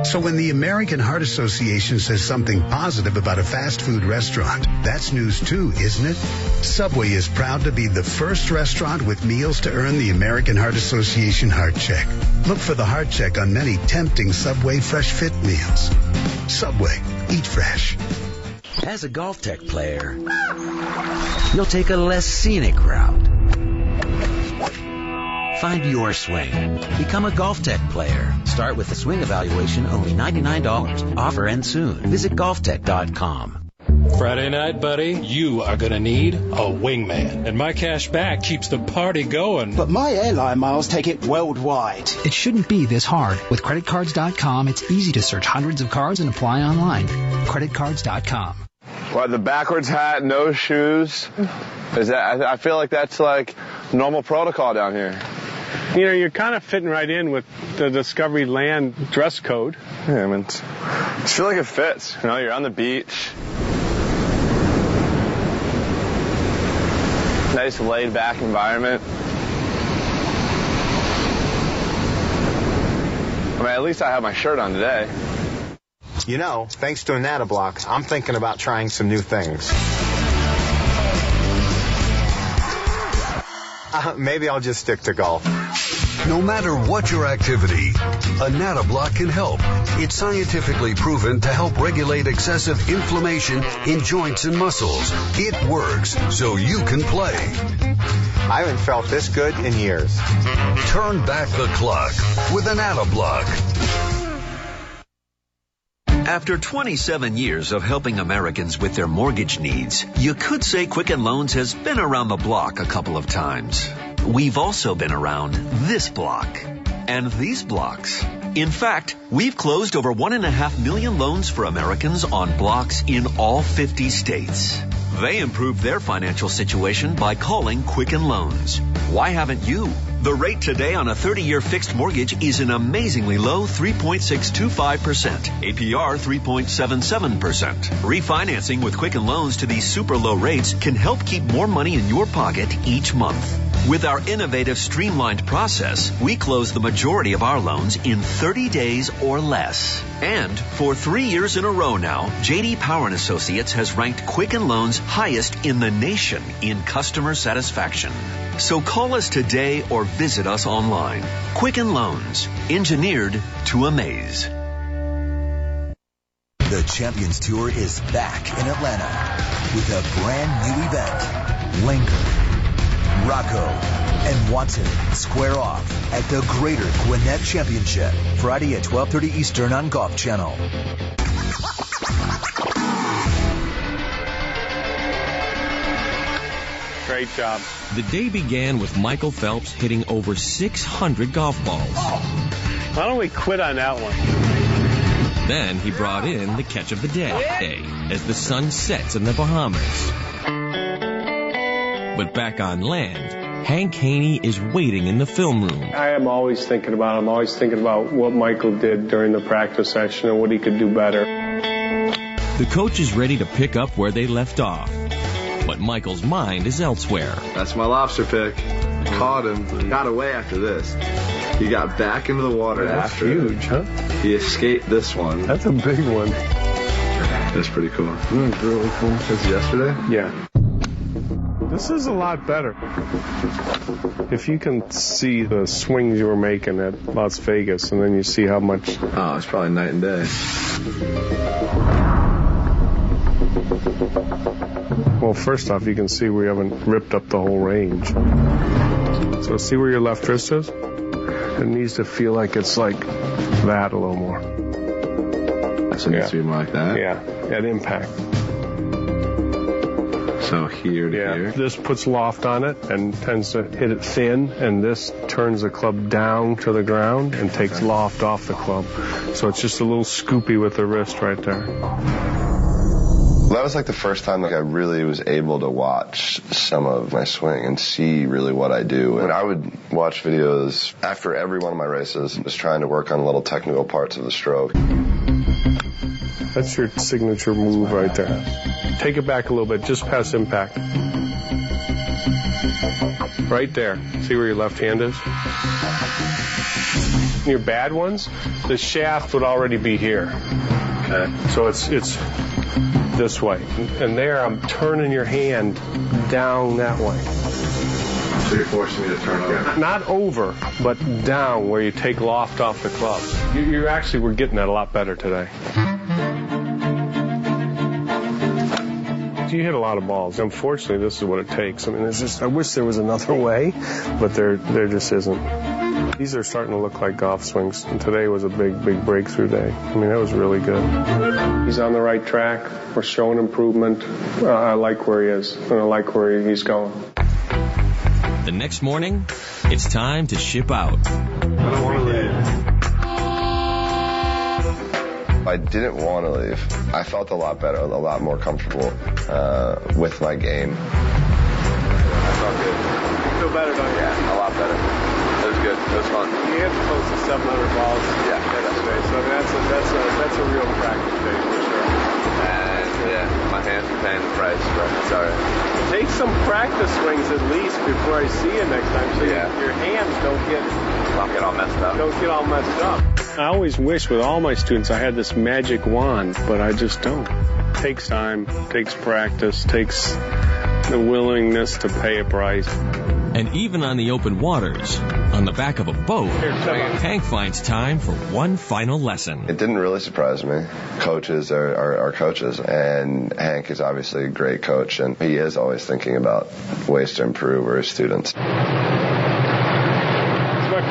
So when the American Heart Association says something positive about a fast food restaurant, that's news too, isn't it? Subway is proud to be the first restaurant with meals to earn the American Heart Association Heart Check. Look for the Heart Check on many tempting Subway Fresh Fit meals. Subway, eat fresh. As a Golf Tech player, you'll take a less scenic route. Find your swing. Become a Golf Tech player. Start with the swing evaluation, only $99. Offer ends soon. Visit golftech.com. Friday night, buddy, you are going to need a wingman. And my cash back keeps the party going. But my airline miles take it worldwide. It shouldn't be this hard. With creditcards.com, it's easy to search hundreds of cards and apply online. Creditcards.com. What, the backwards hat, no shoes? Is that? I feel like that's like normal protocol down here. You know, you're kind of fitting right in with the Discovery Land dress code. Yeah, I mean, I feel like it fits. You know, you're on the beach. Nice laid-back environment. I mean, at least I have my shirt on today. You know, thanks to Anatoblocks, I'm thinking about trying some new things. Maybe I'll just stick to golf. No matter what your activity, a NataBlock can help. It's scientifically proven to help regulate excessive inflammation in joints and muscles. It works so you can play. I haven't felt this good in years. Turn back the clock with an NataBlock. After 27 years of helping Americans with their mortgage needs, you could say Quicken Loans has been around the block a couple of times. We've also been around this block and these blocks. In fact, we've closed over 1.5 million loans for Americans on blocks in all 50 states. They improved their financial situation by calling Quicken Loans. Why haven't you? The rate today on a 30-year fixed mortgage is an amazingly low 3.625%. APR 3.77%. Refinancing with Quicken Loans to these super low rates can help keep more money in your pocket each month. With our innovative streamlined process, we close the majority of our loans in 30 days or less. And for 3 years in a row now, J.D. Power & Associates has ranked Quicken Loans highest in the nation in customer satisfaction. So call us today or visit us online. Quicken Loans, engineered to amaze. The Champions Tour is back in Atlanta with a brand new event. Langer, Rocco, and Watson square off at the Greater Gwinnett Championship, Friday at 12:30 Eastern on Golf Channel. Great job. The day began with Michael Phelps hitting over 600 golf balls. Why don't we quit on that one? Then he brought in the catch of the day as the sun sets in the Bahamas. But back on land, Hank Haney is waiting in the film room. I'm always thinking about what Michael did during the practice session and what he could do better. The coach is ready to pick up where they left off. But Michael's mind is elsewhere. That's my lobster pick. Caught him. Got away after this. He got back into the water after. That's huge, huh? He escaped this one. That's a big one. That's pretty cool. That's really cool. Since yesterday? Yeah. This is a lot better. If you can see the swings you were making at Las Vegas, and then you see how much... Oh, it's probably night and day. Well, first off, you can see we haven't ripped up the whole range. So see where your left wrist is? It needs to feel like it's like that a little more. So it needs to be more like that? Yeah, at impact. So here to here? This puts loft on it and tends to hit it thin, and this turns the club down to the ground and takes loft off the club. So it's just a little scoopy with the wrist right there. That was like the first time I really was able to watch some of my swing and see really what I do. And I would watch videos after every one of my races, just trying to work on little technical parts of the stroke. That's your signature move right there. Take it back a little bit, just past impact. Right there. See where your left hand is? Your bad ones, the shaft would already be here. Okay. So it's this way. And there I'm turning your hand down that way. So you're forcing me to turn over? Not over, but down where you take loft off the club. We're getting that a lot better today. You hit a lot of balls. Unfortunately, this is what it takes. I mean, I wish there was another way, but there just isn't. These are starting to look like golf swings, and today was a big breakthrough day. I mean, that was really good. He's on the right track. We're showing improvement. I like where he is, and I like where he's going. The next morning, it's time to ship out. I don't want to leave. I didn't want to leave. I felt a lot better, a lot more comfortable with my game. I felt good. You feel better, don't you? Yeah, a lot better. It was good. It was fun. You hit close to 700 balls. Yeah, yesterday. So that's a real practice day for sure. And yeah, my hands are paying the price, but it's all right. Take some practice swings at least before I see you next time, so your hands don't get all messed up. Don't get all messed up. I always wish with all my students I had this magic wand, but I just don't. It takes time, takes practice, takes the willingness to pay a price. And even on the open waters, on the back of a boat, Hank finds time for one final lesson. It didn't really surprise me. Coaches are coaches, and Hank is obviously a great coach, and he is always thinking about ways to improve for his students. It's my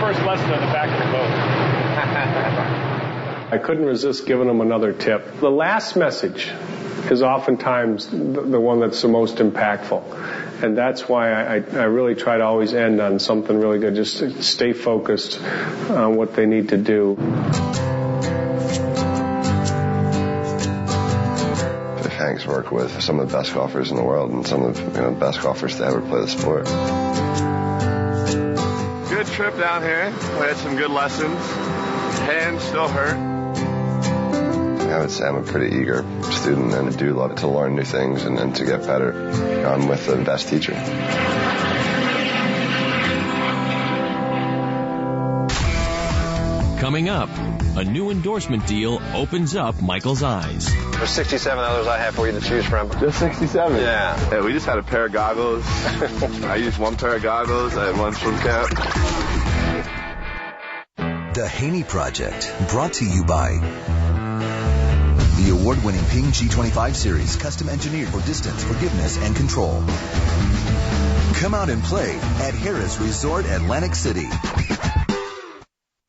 first lesson on the back of the boat. I couldn't resist giving them another tip. The last message is oftentimes the one that's the most impactful. And that's why I really try to always end on something really good, just to stay focused on what they need to do. Hank's worked with some of the best golfers in the world and some of the best golfers to ever play the sport. Good trip down here. We had some good lessons. Hands still hurt. I would say I'm a pretty eager student and I do love to learn new things and to get better. I'm with the best teacher. Coming up, a new endorsement deal opens up Michael's eyes. There's 67 others I have for you to choose from. Just 67? Yeah. Hey, we just had a pair of goggles. I used one pair of goggles. I had one swim cap. The Haney Project, brought to you by the award-winning Ping G25 series, custom engineered for distance, forgiveness, and control. Come out and play at Harrah's Resort Atlantic City.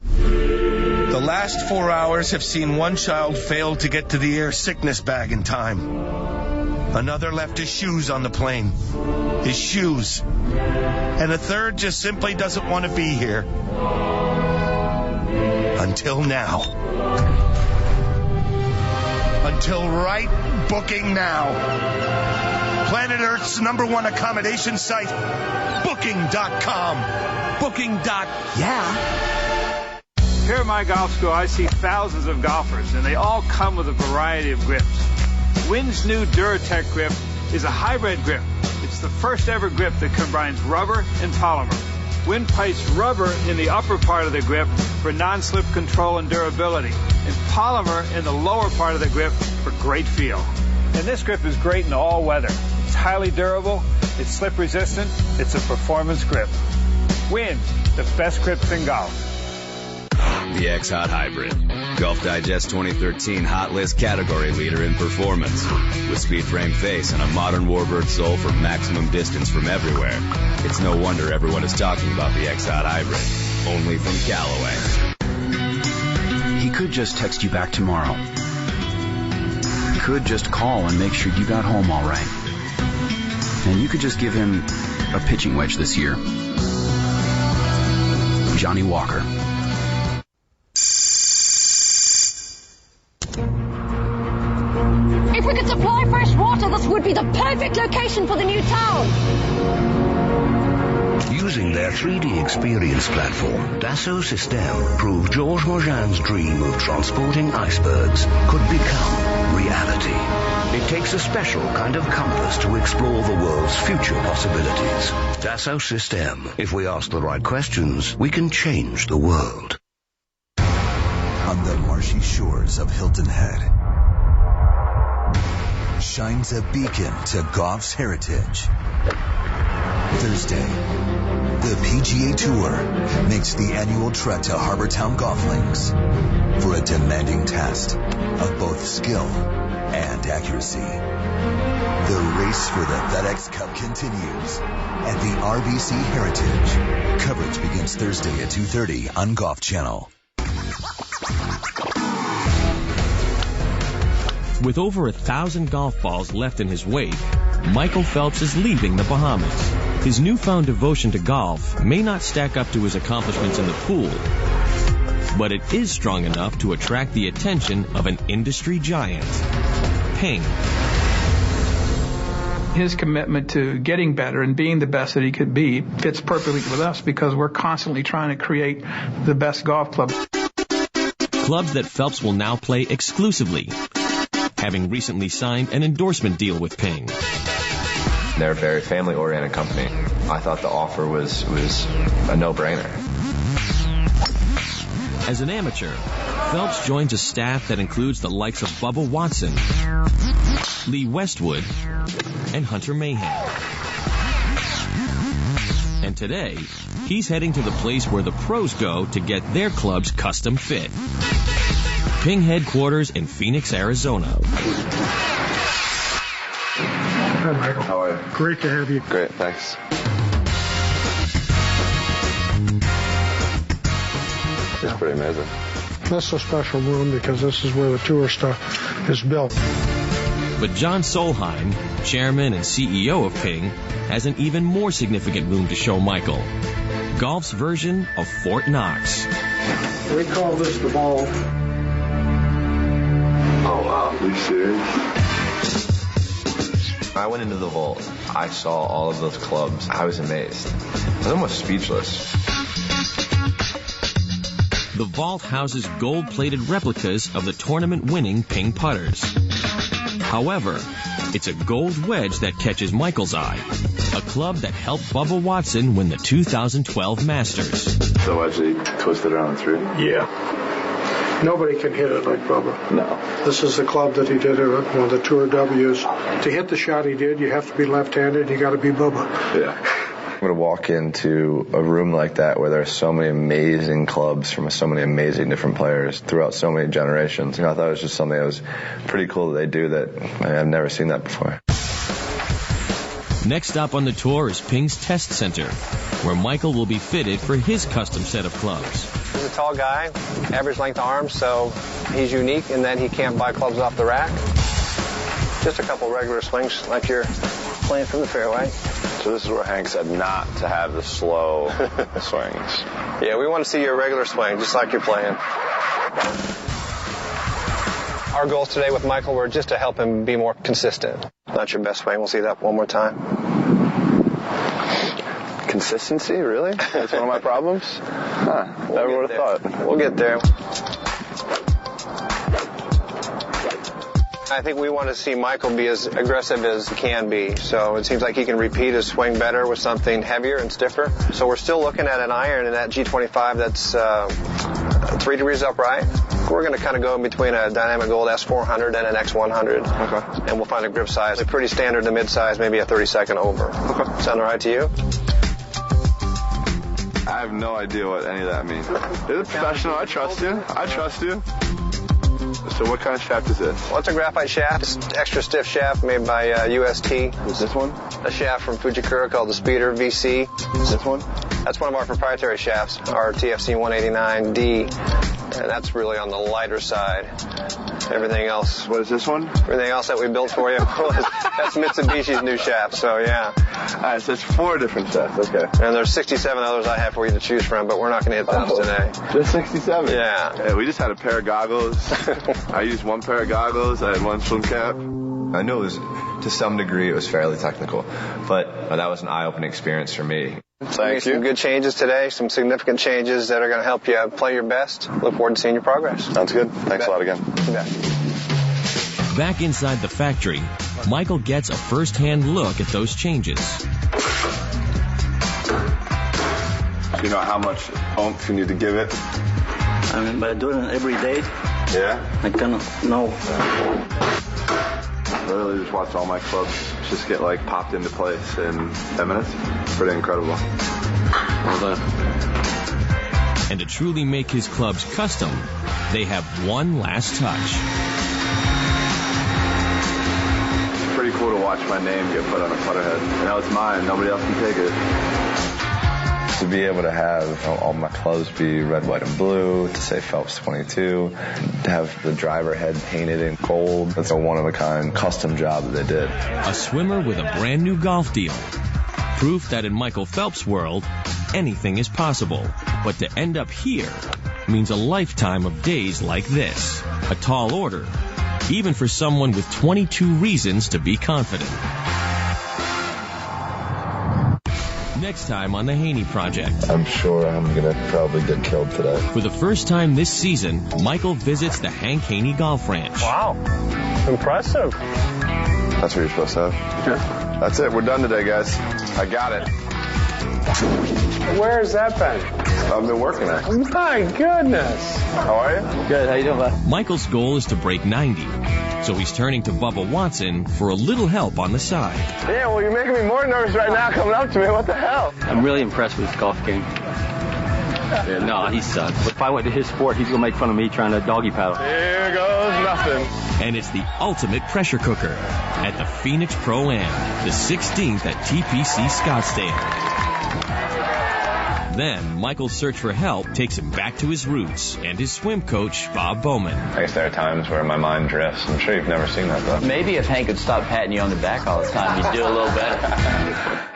The last 4 hours have seen one child fail to get to the air sickness bag in time. Another left his shoes on the plane. His shoes. And a third just simply doesn't want to be here. Until now. Until right booking now. Planet Earth's #1 accommodation site, Booking.com. Yeah. Here at my golf school, I see thousands of golfers, and they all come with a variety of grips. Wynn's new Duratech grip is a hybrid grip. It's the first ever grip that combines rubber and polymer. Wynn placed rubber in the upper part of the grip for non-slip control and durability, and polymer in the lower part of the grip for great feel. And this grip is great in all weather. It's highly durable, it's slip resistant, it's a performance grip. Wynn, the best grips in golf. The X-Hot Hybrid. Golf Digest 2013 Hot List category leader in performance. With speed frame face and a modern Warbird sole for maximum distance from everywhere. It's no wonder everyone is talking about the X-Hot Hybrid. Only from Callaway. He could just text you back tomorrow. He could just call and make sure you got home all right. And you could just give him a pitching wedge this year. Johnny Walker. If we could supply fresh water, this would be the perfect location for the new town. Using their 3D experience platform, Dassault Systèmes proved Georges Mogin's dream of transporting icebergs could become reality. It takes a special kind of compass to explore the world's future possibilities. Dassault Systèmes. If we ask the right questions, we can change the world. On the marshy shores of Hilton Head shines a beacon to golf's heritage. Thursday, the PGA Tour makes the annual trek to Harbortown Golf Links for a demanding test of both skill and accuracy. The race for the FedEx Cup continues at the RBC Heritage. Coverage begins Thursday at 2:30 on Golf Channel. With over 1,000 golf balls left in his wake, Michael Phelps is leaving the Bahamas. His newfound devotion to golf may not stack up to his accomplishments in the pool, but it is strong enough to attract the attention of an industry giant. Ping. His commitment to getting better and being the best that he could be fits perfectly with us because we're constantly trying to create the best golf club. Clubs that Phelps will now play exclusively, having recently signed an endorsement deal with Ping. They're a very family-oriented company. I thought the offer was a no-brainer. As an amateur, Phelps joins a staff that includes the likes of Bubba Watson, Lee Westwood, and Hunter Mahan. And And today, he's heading to the place where the pros go to get their clubs custom fit. Ping headquarters in Phoenix, Arizona. Hi, Michael. How are you? Great to have you. Great, thanks. It's pretty amazing. This is a special room because this is where the tour stuff is built. But John Solheim, chairman and CEO of Ping, has an even more significant room to show Michael. Golf's version of Fort Knox. We call this the ball. Oh, wow. Are you serious? I went into the vault. I saw all of those clubs. I was amazed. I was almost speechless. The vault houses gold-plated replicas of the tournament-winning Ping putters. However, it's a gold wedge that catches Michael's eye, a club that helped Bubba Watson win the 2012 Masters. The wedge that he twisted around through? Yeah. Nobody can hit it like Bubba. No. This is the club that he did it, one of the Tour W's. To hit the shot he did, you have to be left-handed. You got to be Bubba. Yeah. I'm going to walk into a room like that where there are so many amazing clubs from so many amazing different players throughout so many generations. I thought it was just something that was pretty cool that they do that I've never seen that before. Next stop on the tour is Ping's Test Center, where Michael will be fitted for his custom set of clubs. He's a tall guy, average length arms, so he's unique in that he can't buy clubs off the rack. Just a couple regular swings like you're playing from the fairway. So this is where Hank said not to have the slow swings. Yeah, we want to see your regular swing, just like you're playing. Our goals today with Michael were just to help him be more consistent. Not your best swing. We'll see that one more time. Consistency, really? That's one of my problems? Huh, never would have thought. We'll get there. I think we want to see Michael be as aggressive as he can be. So it seems like he can repeat his swing better with something heavier and stiffer. So we're still looking at an iron in that G25 that's 3 degrees upright. We're going to kind of go in between a Dynamic Gold S400 and an X100. Okay. And we'll find a grip size. Pretty standard to mid-size, maybe a 32nd over. Okay. Sound all right to you? I have no idea what any of that means. You're a professional. I trust you. I trust you. So what kind of shaft is this? Well, it's a graphite shaft. It's an extra stiff shaft made by UST. Is this one? A shaft from Fujikura called the Speeder VC. Is this one? That's one of our proprietary shafts, our TFC 189D. And that's really on the lighter side. Everything else. What is this one? Everything else that we built for you. That's Mitsubishi's new shaft, so yeah. All right, so it's 4 different shafts, okay. And there's 67 others I have for you to choose from, but we're not going to hit those today. Just 67? Yeah. We just had a pair of goggles. I used one pair of goggles. I had one swim cap. I knew it was, to some degree, it was fairly technical, but that was an eye-opening experience for me. Thank you. Some good changes today, some significant changes that are going to help you play your best. Look forward to seeing your progress. Sounds good. Thanks a lot again. You bet. Back inside the factory, Michael gets a first-hand look at those changes. Do you know how much oomph you need to give it? I mean, by doing it every day, yeah, I cannot know. Literally just watched all my clubs just get like popped into place in 10 minutes. Pretty incredible. Well done. And to truly make his clubs custom, they have one last touch. It's pretty cool to watch my name get put on a putter head. You know, it's mine. Nobody else can take it. To be able to have all my clubs be red, white, and blue, to say Phelps 22, to have the driver head painted in gold. That's a one-of-a-kind custom job that they did. A swimmer with a brand new golf deal. Proof that in Michael Phelps' world, anything is possible. But to end up here means a lifetime of days like this. A tall order, even for someone with 22 reasons to be confident. Next time on the Haney Project. I'm sure I'm going to probably get killed today. For the first time this season, Michael visits the Hank Haney Golf Ranch. Wow. Impressive. That's what you're supposed to have? Yeah. That's it. We're done today, guys. I got it. Where has that been? I've been working it. My goodness. How are you? Good. How you doing, bud? Michael's goal is to break 90, so he's turning to Bubba Watson for a little help on the side. Yeah, well, you're making me more nervous right now coming up to me. What the hell? I'm really impressed with his golf game. Yeah, no, he sucks. If I went to his sport, he's going to make fun of me trying to doggy paddle. Here goes nothing. And it's the ultimate pressure cooker at the Phoenix Pro-Am, the 16th at TPC Scottsdale. Then Michael's search for help takes him back to his roots and his swim coach, Bob Bowman. I guess there are times where my mind drifts. I'm sure you've never seen that, though. Maybe if Hank would stop patting you on the back all the time, you'd do a little better.